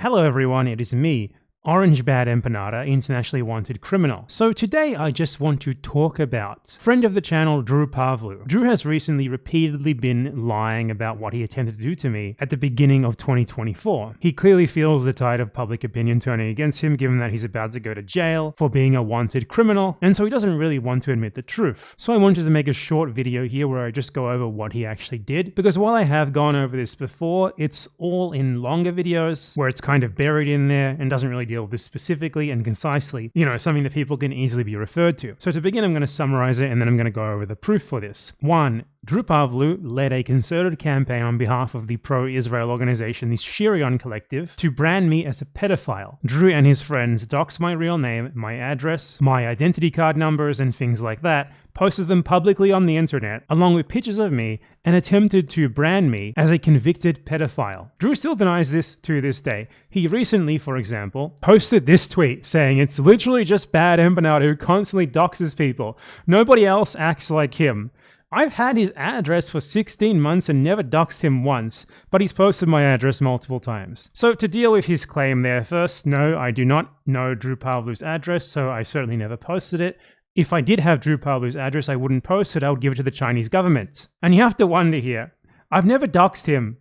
Hello everyone, it is me, Orange Bad Empanada, internationally wanted criminal. So today I just want to talk about friend of the channel, Drew Pavlou. Drew has recently repeatedly been lying about what he attempted to do to me at the beginning of 2024. He clearly feels the tide of public opinion turning against him, given that he's about to go to jail for being a wanted criminal, and so he doesn't really want to admit the truth. So I wanted to make a short video here where I just go over what he actually did, because while I have gone over this before, it's all in longer videos where it's kind of buried in there and doesn't really deal with this specifically and concisely, something that people can easily be referred to. So to begin, I'm going to summarize it and then I'm going to go over the proof for this. 1. Drew Pavlou led a concerted campaign on behalf of the pro-Israel organization, the Shirion Collective, to brand me as a pedophile. Drew and his friends doxed my real name, my address, my identity card numbers, and things like that, posted them publicly on the internet, along with pictures of me, and attempted to brand me as a convicted pedophile. Drew still denies this to this day. He recently, for example, posted this tweet saying, "It's literally just Bad Empanada who constantly doxes people. Nobody else acts like him. I've had his address for 16 months and never doxed him once, but he's posted my address multiple times." So to deal with his claim there, first, no, I do not know Drew Pavlou's address, so I certainly never posted it. If I did have Drew Pavlou's address, I wouldn't post it, I would give it to the Chinese government. And you have to wonder here, I've never doxed him,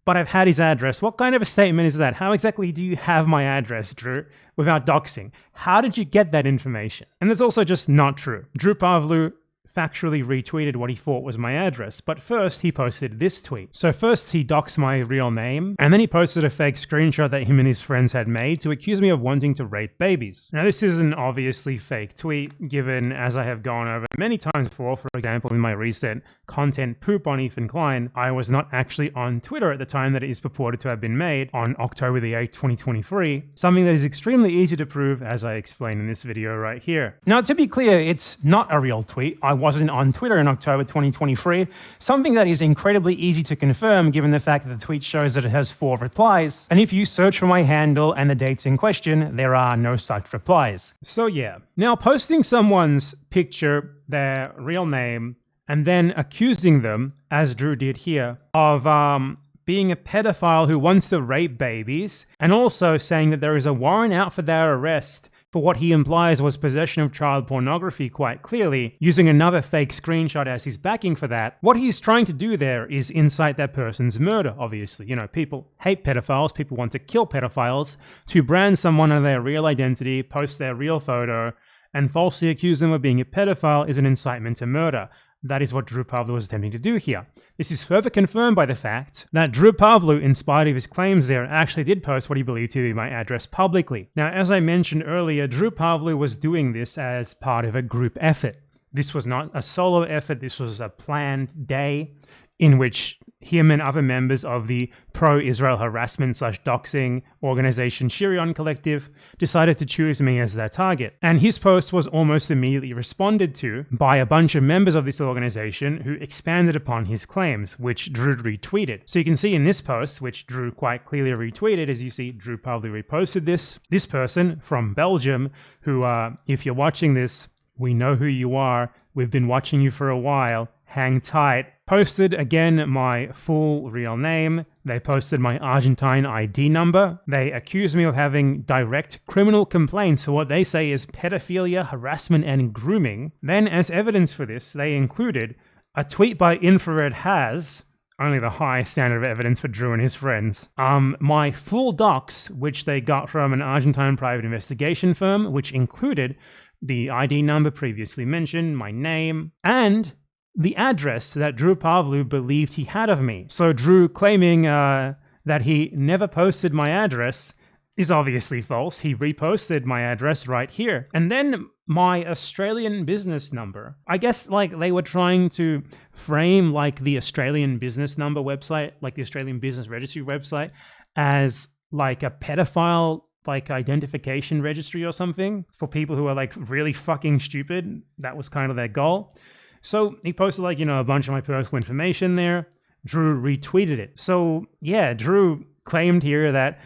but I've had his address. What kind of a statement is that? How exactly do you have my address, Drew, without doxing? How did you get that information? And that's also just not true. Drew Pavlou factually retweeted what he thought was my address, but first he posted this tweet. So first he doxed my real name, and then he posted a fake screenshot that him and his friends had made to accuse me of wanting to rape babies. Now this is an obviously fake tweet, given, as I have gone over many times before, for example in my recent content poop on Ethan Klein, I was not actually on Twitter at the time that it is purported to have been made on October the 8th, 2023, something that is extremely easy to prove, as I explain in this video right here. Now to be clear, it's not a real tweet. I wasn't on Twitter in October 2023, something that is incredibly easy to confirm given the fact that the tweet shows that it has 4 replies, and if you search for my handle and the dates in question, there are no such replies. So yeah, now posting someone's picture, their real name, and then accusing them, as Drew did here, of being a pedophile who wants to rape babies, and also saying that there is a warrant out for their arrest for what he implies was possession of child pornography quite clearly, using another fake screenshot as his backing for that. What he's trying to do there is incite that person's murder, obviously. People hate pedophiles, people want to kill pedophiles, to brand someone under their real identity, post their real photo, and falsely accuse them of being a pedophile is an incitement to murder. That is what Drew Pavlou was attempting to do here. This is further confirmed by the fact that Drew Pavlou, in spite of his claims there, actually did post what he believed to be my address publicly. Now, as I mentioned earlier, Drew Pavlou was doing this as part of a group effort. This was not a solo effort, this was a planned day in which him and other members of the pro-Israel harassment / doxing organization Shirion Collective decided to choose me as their target. And his post was almost immediately responded to by a bunch of members of this organization who expanded upon his claims, which Drew retweeted. So you can see in this post, which Drew quite clearly retweeted, as you see Drew Pavlou reposted this person from Belgium, who, if you're watching this, we know who you are, we've been watching you for a while, hang tight, posted again my full real name. They posted my Argentine ID number. They accused me of having direct criminal complaints for what they say is pedophilia, harassment, and grooming. Then, as evidence for this, they included a tweet by Infrared Has, only the highest standard of evidence for Drew and his friends, my full docs, which they got from an Argentine private investigation firm, which included the ID number previously mentioned, my name, and the address that Drew Pavlou believed he had of me. So Drew claiming that he never posted my address is obviously false. He reposted my address right here. And then my Australian business number. I guess they were trying to frame the Australian business number website, the Australian Business Registry website, as a pedophile identification registry or something for people who are really fucking stupid. That was kind of their goal. So he posted a bunch of my personal information there. Drew retweeted it. So yeah, Drew claimed here that,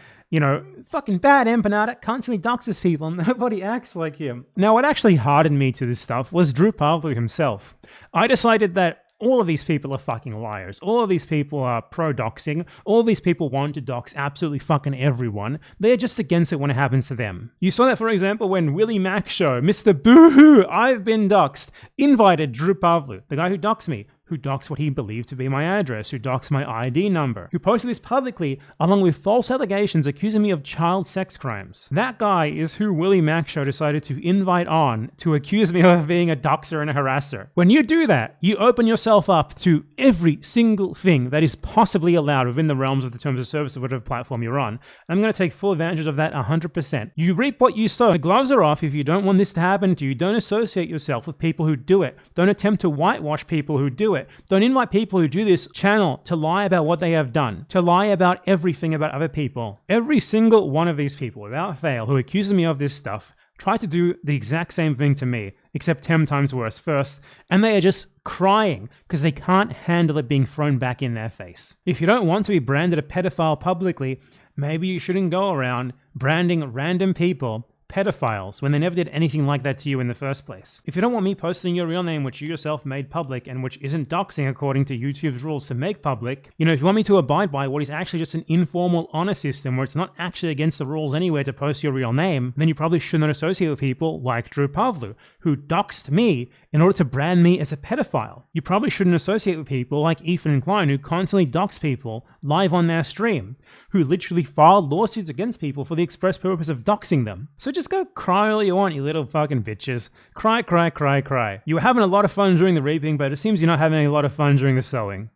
fucking Bad Empanada constantly doxes people. Nobody acts like him. Now, what actually hardened me to this stuff was Drew Pavlou himself. I decided that All of these people are fucking liars. All of these people are pro-doxing. All of these people want to dox absolutely fucking everyone. They're just against it when it happens to them. You saw that, for example, when WillyMacShow, Mr. Boohoo, I've been doxed, invited Drew Pavlou, the guy who doxed me, who doxed what he believed to be my address, who doxed my ID number, who posted this publicly along with false allegations accusing me of child sex crimes. That guy is who WillyMacShow decided to invite on to accuse me of being a doxer and a harasser. When you do that, you open yourself up to every single thing that is possibly allowed within the realms of the terms of service of whatever platform you're on. I'm going to take full advantage of that 100%. You reap what you sow. The gloves are off if you don't want this to happen to you. Don't associate yourself with people who do it. Don't attempt to whitewash people who do it. Don't invite people who do this channel to lie about what they have done, to lie about everything about other people. Every single one of these people, without fail, who accuses me of this stuff, try to do the exact same thing to me, except 10 times worse first, and they are just crying because they can't handle it being thrown back in their face. If you don't want to be branded a pedophile publicly, maybe you shouldn't go around branding random people pedophiles when they never did anything like that to you in the first place. If you don't want me posting your real name, which you yourself made public and which isn't doxing according to YouTube's rules to make public, if you want me to abide by what is actually just an informal honor system where it's not actually against the rules anyway to post your real name, then you probably should not associate with people like Drew Pavlou, who doxed me in order to brand me as a pedophile. You probably shouldn't associate with people like Ethan and Klein, who constantly dox people live on their stream, who literally filed lawsuits against people for the express purpose of doxing them. So just go cry all you want, you little fucking bitches. Cry, cry, cry, cry. You were having a lot of fun during the reaping, but it seems you're not having a lot of fun during the sowing.